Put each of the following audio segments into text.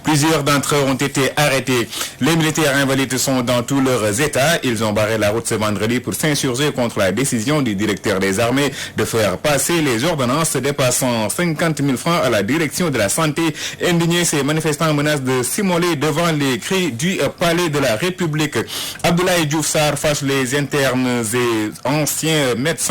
Plusieurs d'entre eux ont été arrêtés. Les militaires invalides sont dans tous leurs états. Ils ont barré la route ce vendredi pour s'insurger contre la décision du directeur des armées de faire passer les ordonnances dépassant 50 000 francs à la direction de la santé. Indignés, ces manifestants menacent de s'immoler devant les cris du palais de la République. Abdoulaye Diouf Sarr fâche les internes et anciens médecins.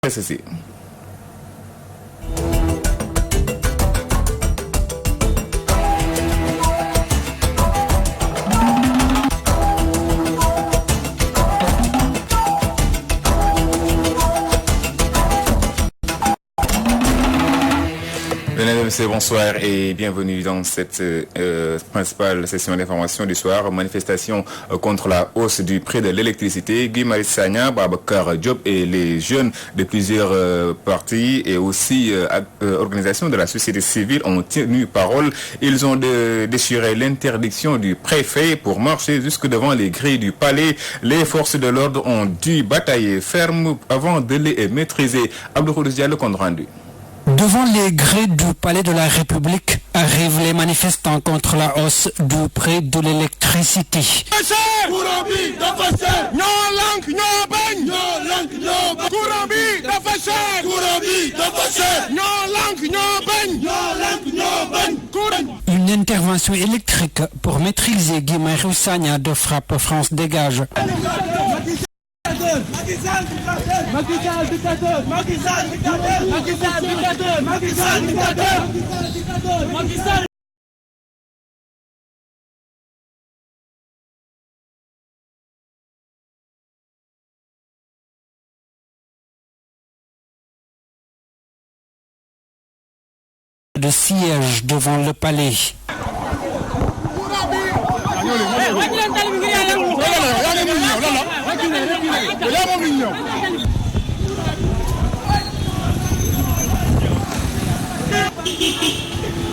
Ceci. Mesdames et messieurs, bonsoir et bienvenue dans cette principale session d'information du soir. Manifestation contre la hausse du prix de l'électricité. Guy Marius Sagna, Babacar Diop et les jeunes de plusieurs partis et aussi organisations de la société civile ont tenu parole. Ils ont déchiré l'interdiction du préfet pour marcher jusque devant les grilles du palais. Les forces de l'ordre ont dû batailler ferme avant de les maîtriser. Abdou Diallo, le compte rendu. Devant les grilles du palais de la République arrivent les manifestants contre la hausse du prix de l'électricité. Une intervention électrique pour maîtriser Guy Marius Sagna de Frappe France Dégage. De siège devant le palais.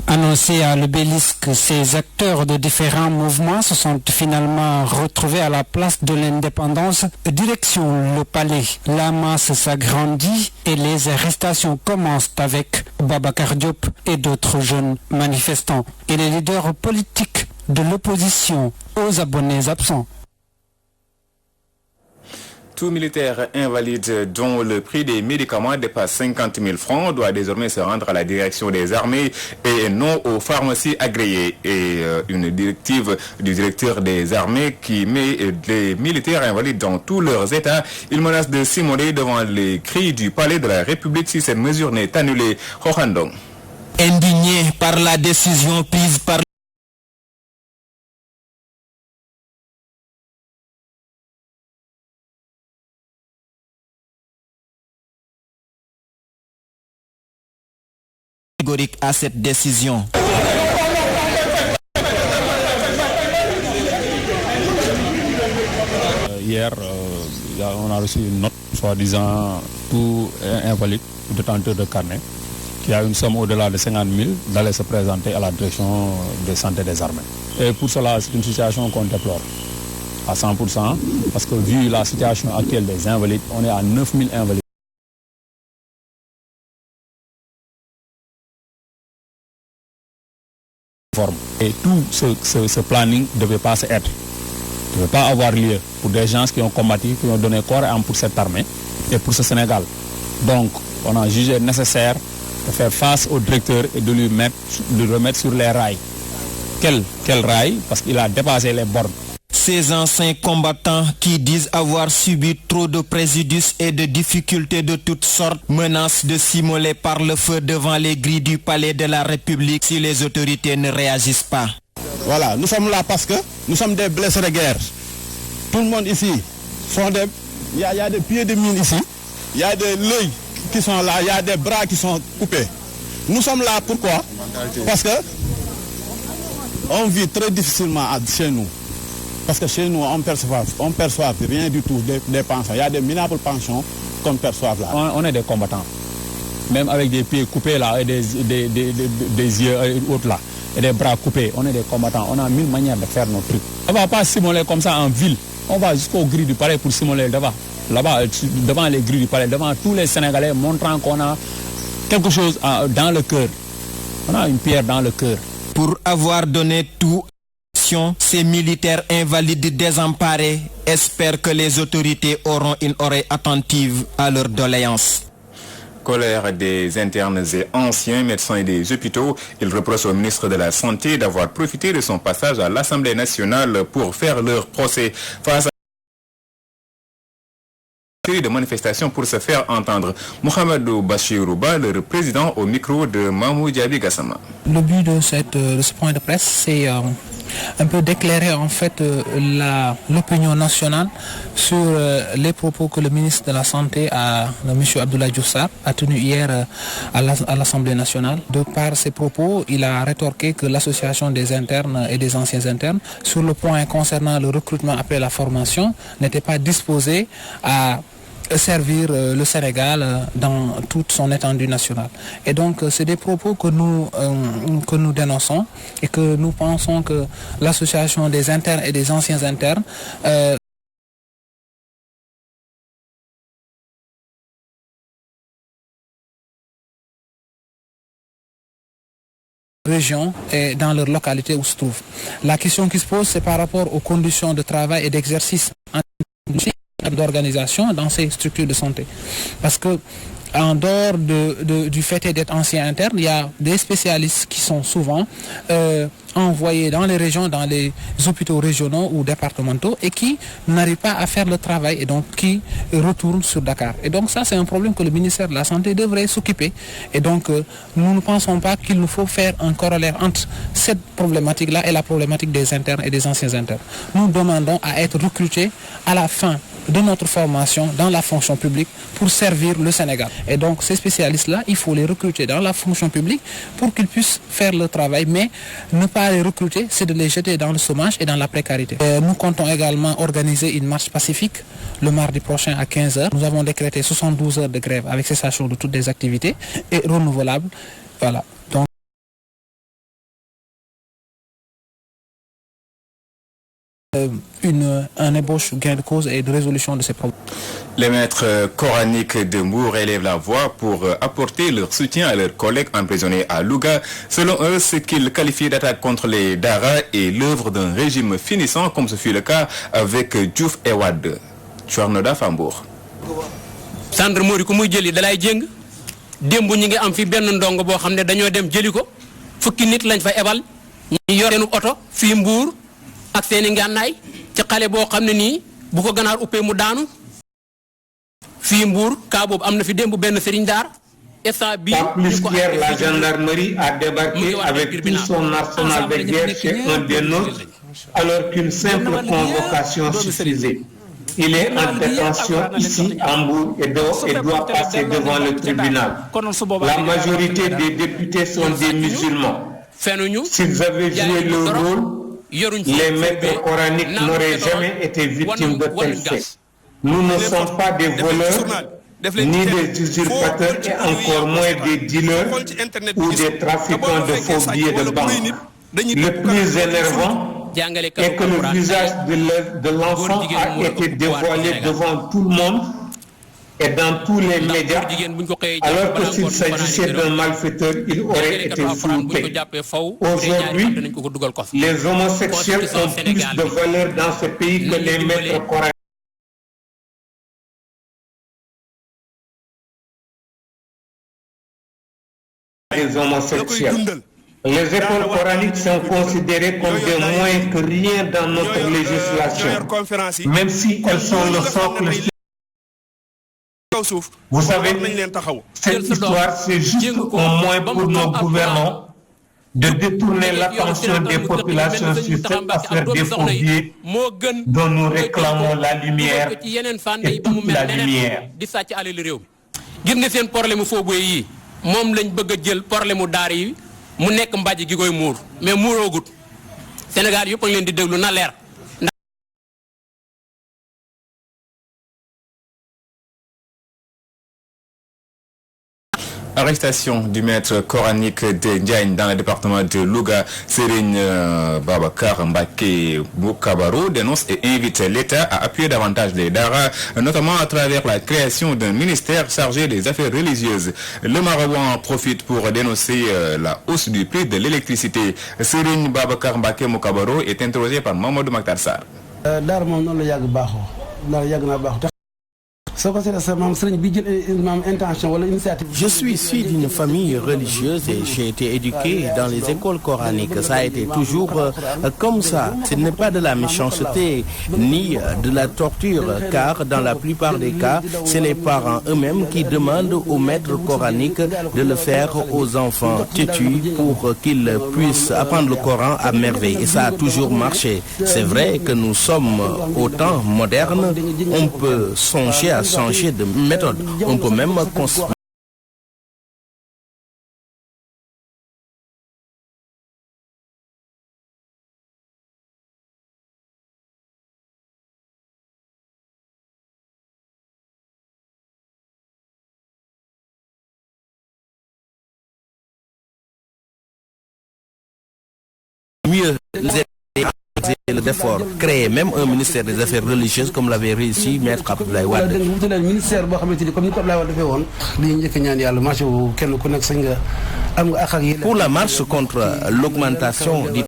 Annoncé à l'obélisque, ces acteurs de différents mouvements se sont finalement retrouvés à la place de l'indépendance, direction le palais. La masse s'agrandit et les arrestations commencent avec Babacar Diop et d'autres jeunes manifestants et les leaders politiques de l'opposition aux abonnés absents. Tout militaire invalide dont le prix des médicaments dépasse 50 000 francs doit désormais se rendre à la direction des armées et non aux pharmacies agréées. Et une directive du directeur des armées qui met les militaires invalides dans tous leurs états. Ils menacent de s'immoler devant les cris du palais de la République si cette mesure n'est annulée. Rohandong. Indigné par la décision prise par à cette décision. Hier, on a reçu une note soi-disant tout invalide, détenteur de carnet, qui a une somme au-delà de 50 000 d'aller se présenter à la direction de santé des armées. Et pour cela, c'est une situation qu'on déplore à 100%, parce que vu la situation actuelle des invalides, on est à 9 000 invalides. Et tout ce planning ne devait pas être, ne devait pas avoir lieu pour des gens qui ont combattu, qui ont donné corps et âme pour cette armée et pour ce Sénégal. Donc, on a jugé nécessaire de faire face au directeur et de le remettre sur les rails. Quel rail? Parce qu'il a dépassé les bornes. Ces anciens combattants qui disent avoir subi trop de préjudices et de difficultés de toutes sortes menacent de s'immoler par le feu devant les grilles du palais de la République si les autorités ne réagissent pas. Voilà, nous sommes là parce que nous sommes des blessés de guerre. Tout le monde ici, il y a des pieds de mine ici, il y a des l'œil qui sont là, il y a des bras qui sont coupés. Nous sommes là pourquoi? Parce que on vit très difficilement chez nous. Parce que chez nous, on perçoit rien du tout des pensions. Il y a des minables pensions qu'on perçoit là. On est des combattants. même avec des pieds coupés là, et des yeux et autres là, et des bras coupés. On est des combattants, on a 1000 manières de faire nos trucs. On ne va pas simuler comme ça en ville. On va jusqu'aux grilles du palais pour simuler là-bas, devant les grilles du palais, devant tous les Sénégalais, montrant qu'on a quelque chose dans le cœur. On a une pierre dans le cœur. Pour avoir donné tout, ces militaires invalides désemparés espèrent que les autorités auront une oreille attentive à leurs doléances. Colère des internes et anciens médecins et des hôpitaux. Il reproche au ministre de la Santé d'avoir profité de son passage à l'Assemblée nationale pour faire leur procès. Face à de manifestations pour se faire entendre. Mohamedou Bachirouba, le président au micro de Mamou Diaby Gassama. Le but de ce point de presse, c'est un peu d'éclairer en fait l'opinion nationale sur les propos que le ministre de la Santé, M. Abdoulaye Diouf Sarr, a tenus hier à l'Assemblée nationale. De par ses propos, il a rétorqué que l'association des internes et des anciens internes, sur le point concernant le recrutement après la formation, n'était pas disposée à servir le Sénégal dans toute son étendue nationale. Et donc c'est des propos que nous dénonçons et que nous pensons que l'association des internes et des anciens internes région et dans leur localité où se trouvent. La question qui se pose, c'est par rapport aux conditions de travail et d'exercice d'organisation dans ces structures de santé. Parce que en dehors du fait d'être ancien interne, il y a des spécialistes qui sont souvent envoyés dans les régions, dans les hôpitaux régionaux ou départementaux et qui n'arrivent pas à faire le travail et donc qui retournent sur Dakar. Et donc ça, c'est un problème que le ministère de la Santé devrait s'occuper. Et donc nous ne pensons pas qu'il nous faut faire un corollaire entre cette problématique-là et la problématique des internes et des anciens internes. Nous demandons à être recrutés à la fin de notre formation dans la fonction publique pour servir le Sénégal. Et donc ces spécialistes-là, il faut les recruter dans la fonction publique pour qu'ils puissent faire le travail, mais ne pas les recruter, c'est de les jeter dans le chômage et dans la précarité. Nous comptons également organiser une marche pacifique le mardi prochain à 15h. Nous avons décrété 72 heures de grève avec cessation de toutes les activités et renouvelables. Voilà. Donc, un ébauche gain de cause et de résolution de ces problèmes. Les maîtres coraniques de Mbour élèvent la voix pour apporter leur soutien à leurs collègues emprisonnés à Louga. Selon eux, ce qu'ils qualifient d'attaque contre les Dara est l'œuvre d'un régime finissant, comme ce fut le cas avec Diouf et Wade. Chouarnoda Fambour. Sandre Mori ku muy jëli dalay jëng dembu ñi ngi am fi benn ndongo boo xam ne dañoo dem jëli ko fukki nit lañ fa ebal ñi yor seenu oto fii Mbour ak seeni ngànnaay ci xale boo xam ne nii bu ko ganaar uppee mu daanu fii Mbour kaa boobu am na fi démb benn sëriñ daar. Pas plus qu'hier, la gendarmerie a débarqué avec tout son arsenal de guerre chez un des nôtres alors qu'une simple convocation suffisait. Il est en détention ici à Mbour et doit passer devant le tribunal. La majorité des députés sont des musulmans. S'ils avaient joué leur rôle, les maîtres coraniques n'auraient jamais été victimes de tels faits. Nous ne sommes pas des voleurs, ni des usurpateurs et encore moins des dealers ou des trafiquants de faux billets de banque. Le plus énervant est que le visage de l'enfant a été dévoilé devant tout le monde et dans tous les médias, alors que s'il s'agissait d'un malfaiteur, il aurait été flouté. Aujourd'hui, les homosexuels ont plus de valeur dans ce pays que les maîtres coraniques. Des homosexuels. Les écoles coraniques sont considérées comme des moins que rien dans notre législation, même si elles sont le socle. Vous savez, cette histoire, c'est juste un moyen pour nos gouvernants de détourner l'attention des populations sur cette affaire des faux billets dont nous réclamons la lumière et toute la lumière. gis nga seen problème faux billets yi moom lañ bëgg a jël problème daar yi mu nekk mbàjj gi koy muur mais muuroogut Sénégal yëpp a ngi leen di déglu na leer. Arrestation du maître coranique de Ndiagne dans le département de Louga. Serigne Babacar Mbacké Moukabaro dénonce et invite l'État à appuyer davantage les Dara, notamment à travers la création d'un ministère chargé des affaires religieuses. Le marabout en profite pour dénoncer la hausse du prix de l'électricité. Serigne Babacar Mbacké Moukabaro est interrogé par Mamadou Maktar Sarr. Je suis issu d'une famille religieuse et j'ai été éduqué dans les écoles coraniques. Ça a été toujours comme ça. Ce n'est pas de la méchanceté ni de la torture, car dans la plupart des cas, c'est les parents eux-mêmes qui demandent aux maîtres coraniques de le faire aux enfants têtus pour qu'ils puissent apprendre le Coran à merveille. Et ça a toujours marché. C'est vrai que nous sommes au temps moderne. On peut songer à changer de méthode. On peut même construire. Mieux les efforts, créer même un ministère des affaires religieuses comme l'avait réussi Maître Abdoulaye Wade. Pour la marche contre l'augmentation du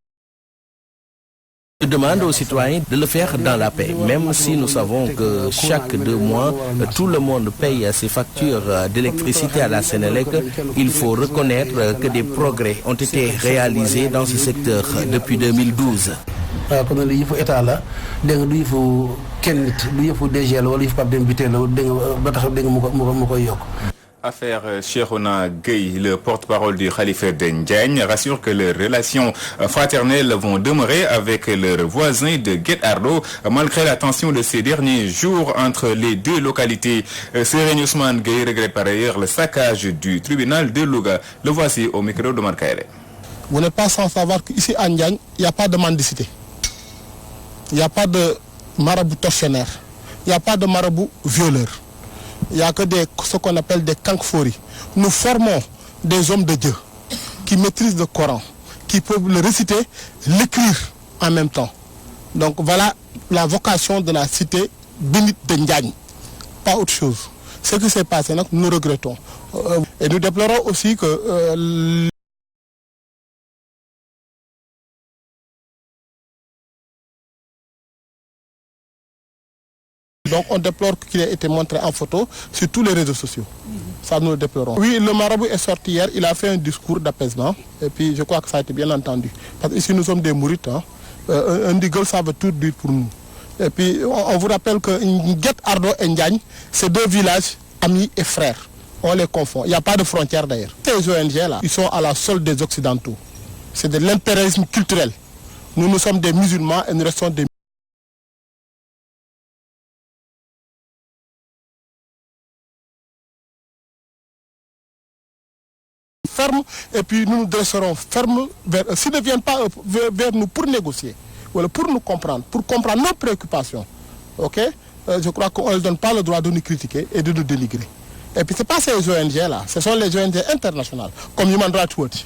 je demande aux citoyens de le faire dans la paix, même si nous savons que chaque 2 mois, tout le monde paye ses factures d'électricité à la Sénélec. Il faut reconnaître que des progrès ont été réalisés dans ce secteur depuis 2012. Affaire Cheikhouna Gueye, le porte-parole du Khalife de Ndiagne, rassure que les relations fraternelles vont demeurer avec leurs voisins de Guet Ardo, malgré la tension de ces derniers jours entre les deux localités. Serigne Ousmane Gueye regrette par ailleurs le saccage du tribunal de Louga. Le voici au micro de Marcaïre. Vous n'êtes pas sans savoir qu'ici à Ndiagne, il n'y a pas de mendicité. Il n'y a pas de marabout tortionnaire. Il n'y a pas de marabout violeur. Il n'y a que ce qu'on appelle des kankfori. Nous formons des hommes de Dieu qui maîtrisent le Coran, qui peuvent le réciter, l'écrire en même temps. Donc voilà la vocation de la cité bénite de Ndiagne. Pas autre chose. Ce qui s'est passé, nous regrettons. Et nous déplorons aussi que donc on déplore qu'il ait été montré en photo sur tous les réseaux sociaux. Ça nous le déplorons. Oui, le marabout est sorti hier, il a fait un discours d'apaisement. Et puis je crois que ça a été bien entendu. Parce que ici nous sommes des mourites. Un diggle, ça veut tout dire pour nous. Et puis on vous rappelle que Guet Ardo et Ndiagne, c'est 2 villages amis et frères. On les confond. Il n'y a pas de frontière d'ailleurs. Ces ONG-là, ils sont à la solde des Occidentaux. C'est de l'impérialisme culturel. Nous sommes des musulmans et nous restons des ferme et puis nous nous dresserons ferme vers s'ils ne viennent pas vers nous pour négocier, voilà, pour nous comprendre, pour comprendre nos préoccupations. Ok, je crois qu'on ne donne pas le droit de nous critiquer et de nous dénigrer. Et puis c'est pas ces ONG là, ce sont les ONG internationales comme Human Rights Watch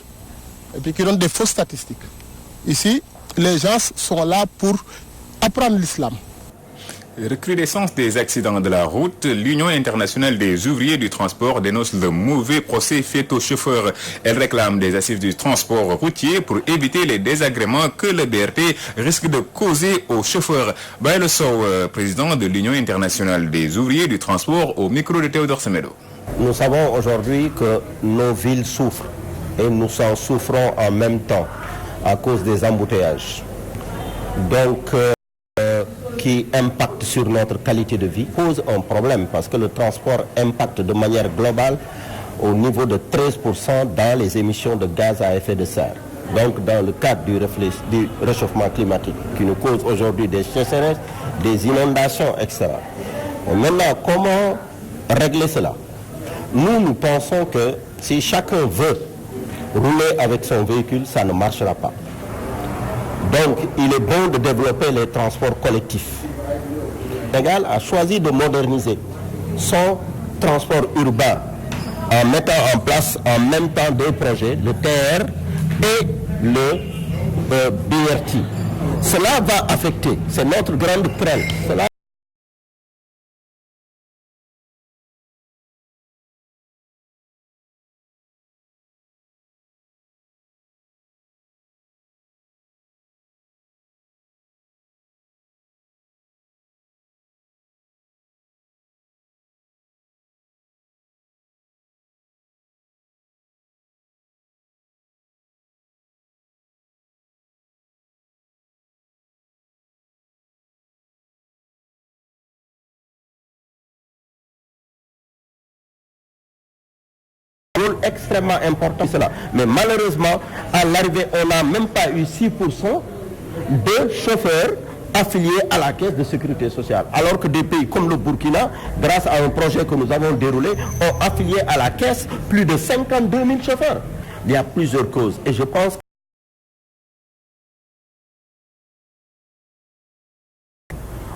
et puis qui donnent des fausses statistiques. Ici, les gens sont là pour apprendre l'islam. Recrudescence des accidents de la route, l'Union internationale des ouvriers du transport dénonce le mauvais procès fait aux chauffeurs. Elle réclame des assises du transport routier pour éviter les désagréments que le BRT risque de causer aux chauffeurs. Baïle Sow, président de l'Union internationale des ouvriers du transport, au micro de Théodore Semedo. Nous savons aujourd'hui que nos villes souffrent et nous en souffrons en même temps à cause des embouteillages. Donc, qui impacte sur notre qualité de vie, pose un problème parce que le transport impacte de manière globale au niveau de 13% dans les émissions de gaz à effet de serre. Donc dans le cadre du réchauffement climatique qui nous cause aujourd'hui des sécheresses, des inondations, etc. Et maintenant, comment régler cela? Nous pensons que si chacun veut rouler avec son véhicule, ça ne marchera pas. Donc, il est bon de développer les transports collectifs. Sénégal a choisi de moderniser son transport urbain en mettant en place en même temps deux projets, le TR et le BRT. Cela va affecter, c'est notre grande crainte. Cela extrêmement important cela. Mais malheureusement, à l'arrivée, on n'a même pas eu 6% de chauffeurs affiliés à la caisse de sécurité sociale. Alors que des pays comme le Burkina, grâce à un projet que nous avons déroulé, ont affilié à la caisse plus de 52 000 chauffeurs. Il y a plusieurs causes et je pense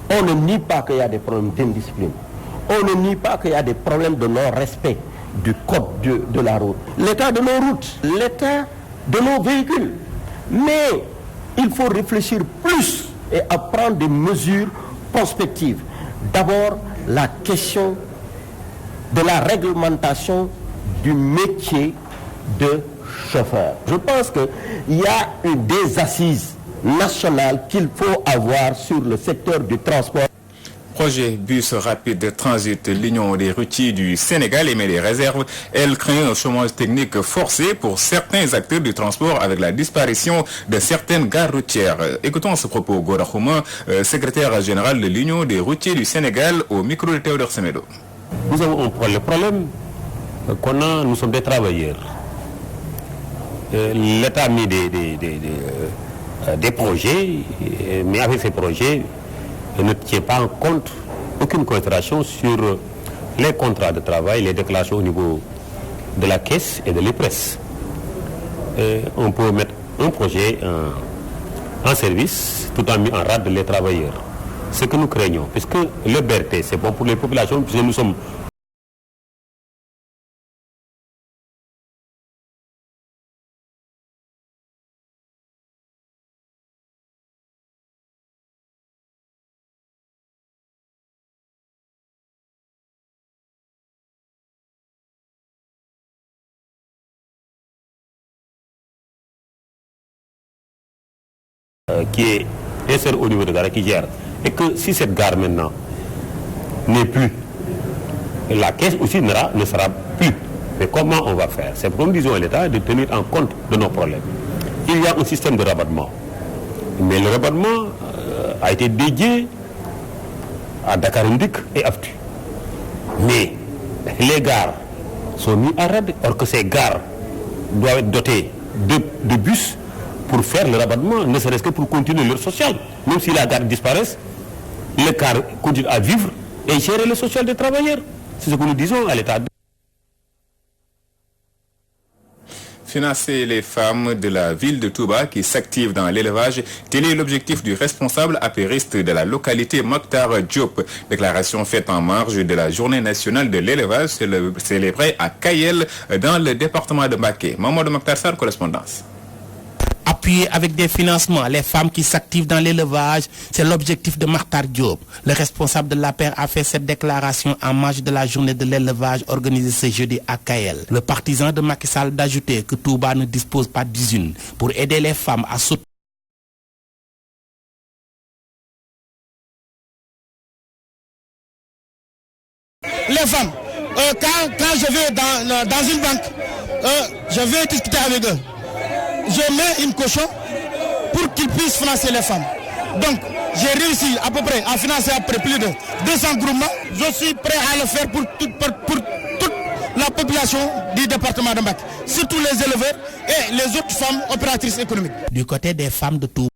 qu'on ne nie pas qu'il y a des problèmes d'indiscipline. On ne nie pas qu'il y a des problèmes de non-respect du code de la route, l'état de nos routes, l'état de nos véhicules. Mais il faut réfléchir plus et à prendre des mesures prospectives. D'abord, la question de la réglementation du métier de chauffeur. Je pense qu'il y a des assises nationales qu'il faut avoir sur le secteur du transport. Projet bus rapide de transit, l'Union des routiers du Sénégal émet des réserves. Elle craint un chômage technique forcé pour certains acteurs du transport avec la disparition de certaines gares routières. Écoutons à ce propos Gora Khouma, secrétaire général de l'Union des routiers du Sénégal au micro de Théodore Semedo. Nous avons le problème qu'on a, nous sommes des travailleurs. L'État a mis des projets, mais avec ces projets, ne tient pas en compte aucune considération sur les contrats de travail, les déclarations au niveau de la caisse et de l'IPRES. On peut mettre un projet en service tout en mis en rade les travailleurs. Ce que nous craignons, puisque le BRT c'est bon pour les populations, puisque nous sommes qui est inséré au niveau de gare qui gère. Et que si cette gare maintenant n'est plus, la caisse aussi ne sera plus. Mais comment on va faire? C'est comme disons à l'État de tenir en compte de nos problèmes. Il y a un système de rabattement. Mais le rabattement a été dédié à Dakar Ndik et Aftu. Mais les gares sont mis à raid, or que ces gares doivent être dotées de bus pour faire le rabattement, ne serait-ce que pour continuer leur social. Même si la gare disparaisse, le car continue à vivre et gérer le social des travailleurs. C'est ce que nous disons à l'État. Financer les femmes de la ville de Touba qui s'activent dans l'élevage, tel est l'objectif du responsable apériste de la localité Mokhtar Diop. Déclaration faite en marge de la journée nationale de l'élevage célébrée à Kayel dans le département de Mbacké. Mamadou Mokhtar Sarr, correspondance. Appuyer avec des financements les femmes qui s'activent dans l'élevage, c'est l'objectif de Mokhtar Diop. Le responsable de l'APR a fait cette déclaration en marge de la journée de l'élevage organisée ce jeudi à Kayel. Le partisan de Macky Sall d'ajouter que Touba ne dispose pas d'usine pour aider les femmes à soutenir. Les femmes, quand je vais dans une banque, je vais discuter avec eux. Je mets une caution pour qu'ils puissent financer les femmes. Donc, j'ai réussi à peu près à financer après plus de 200 groupements. Je suis prêt à le faire pour toute la population du département de Mbacké, surtout les éleveurs et les autres femmes opératrices économiques. Du côté des femmes de Touba,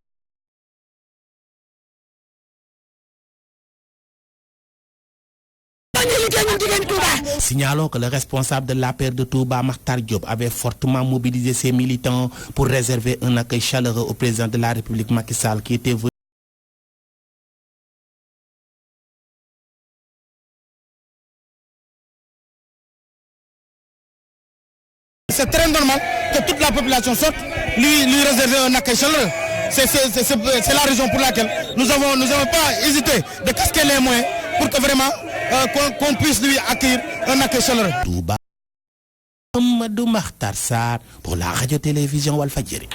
signalons que le responsable de l'APR de Touba, Mokhtar Diop, avait fortement mobilisé ses militants pour réserver un accueil chaleureux au président de la République Macky Sall qui était venu C'est très normal que toute la population sorte, lui réserver un accueil chaleureux. C'est la raison pour laquelle nous n'avons pas hésité de casquer les moyens pour que vraiment qu'on puisse lui accueillir un accueil chaleureux. Amadou Makhtar Sarr pour la radio-télévision Walfadjri.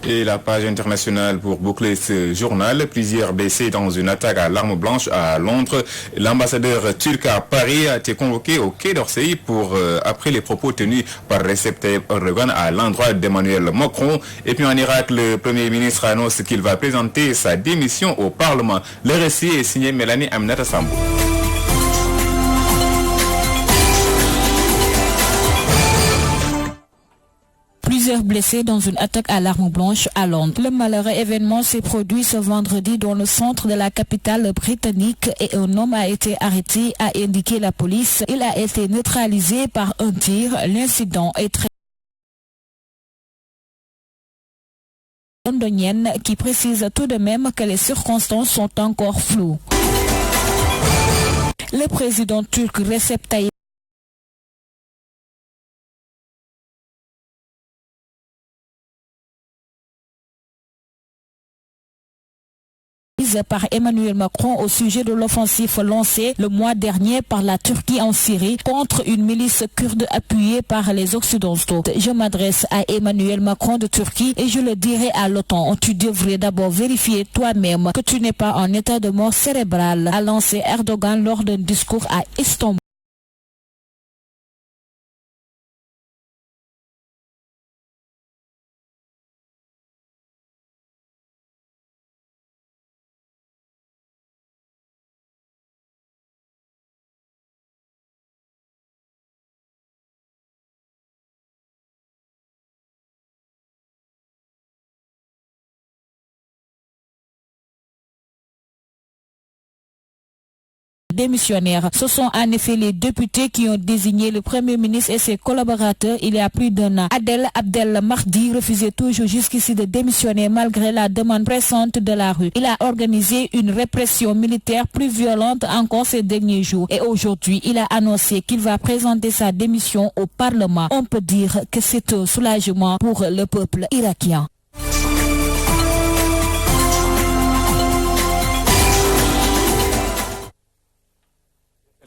Et la page internationale pour boucler ce journal. Plusieurs blessés dans une attaque à l'arme blanche à Londres. L'ambassadeur turc à Paris a été convoqué au Quai d'Orsay après les propos tenus par Recep Tayyip Erdogan à l'endroit d'Emmanuel Macron. Et puis en Irak, le Premier ministre annonce qu'il va présenter sa démission au Parlement. Le récit est signé Mélanie Aminata Sambou. Plusieurs blessés dans une attaque à l'arme blanche à Londres. Le malheureux événement s'est produit ce vendredi dans le centre de la capitale britannique et un homme a été arrêté, a indiqué la police. Il a été neutralisé par un tir. L'incident est très londonienne qui précise tout de même que les circonstances sont encore floues. Le président turc Recep Tayyip par Emmanuel Macron au sujet de l'offensive lancée le mois dernier par la Turquie en Syrie contre une milice kurde appuyée par les Occidentaux. Je m'adresse à Emmanuel Macron de Turquie et je le dirai à l'OTAN. Tu devrais d'abord vérifier toi-même que tu n'es pas en état de mort cérébrale, a lancé Erdogan lors d'un discours à Istanbul. Démissionnaires. Ce sont en effet les députés qui ont désigné le Premier ministre et ses collaborateurs il y a plus d'un an. Adel Abdel Mahdi refusait toujours jusqu'ici de démissionner malgré la demande pressante de la rue. Il a organisé une répression militaire plus violente encore ces derniers jours et aujourd'hui il a annoncé qu'il va présenter sa démission au Parlement. On peut dire que c'est un soulagement pour le peuple irakien.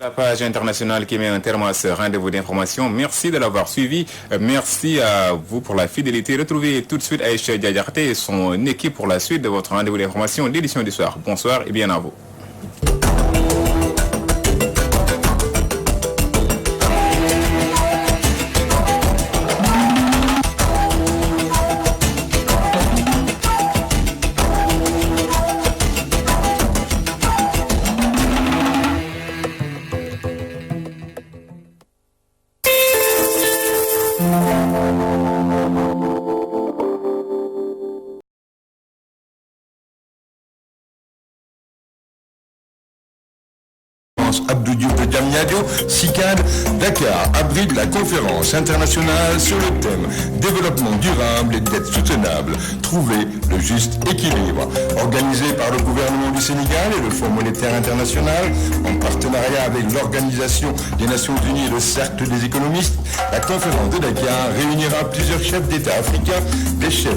La page internationale qui met un terme à ce rendez-vous d'information. Merci de l'avoir suivi. Merci à vous pour la fidélité. Retrouvez tout de suite Aïcha Diadiarté et son équipe pour la suite de votre rendez-vous d'information d'édition du soir. Bonsoir et bien à vous. Abdou Diouf de Diamniadio, SICAD, Dakar abrite la conférence internationale sur le thème développement durable et dette soutenable. Trouver le juste équilibre. Organisée par le gouvernement du Sénégal et le Fonds monétaire international, en partenariat avec l'Organisation des Nations Unies et le Cercle des économistes, la conférence de Dakar réunira plusieurs chefs d'État africains, des chefs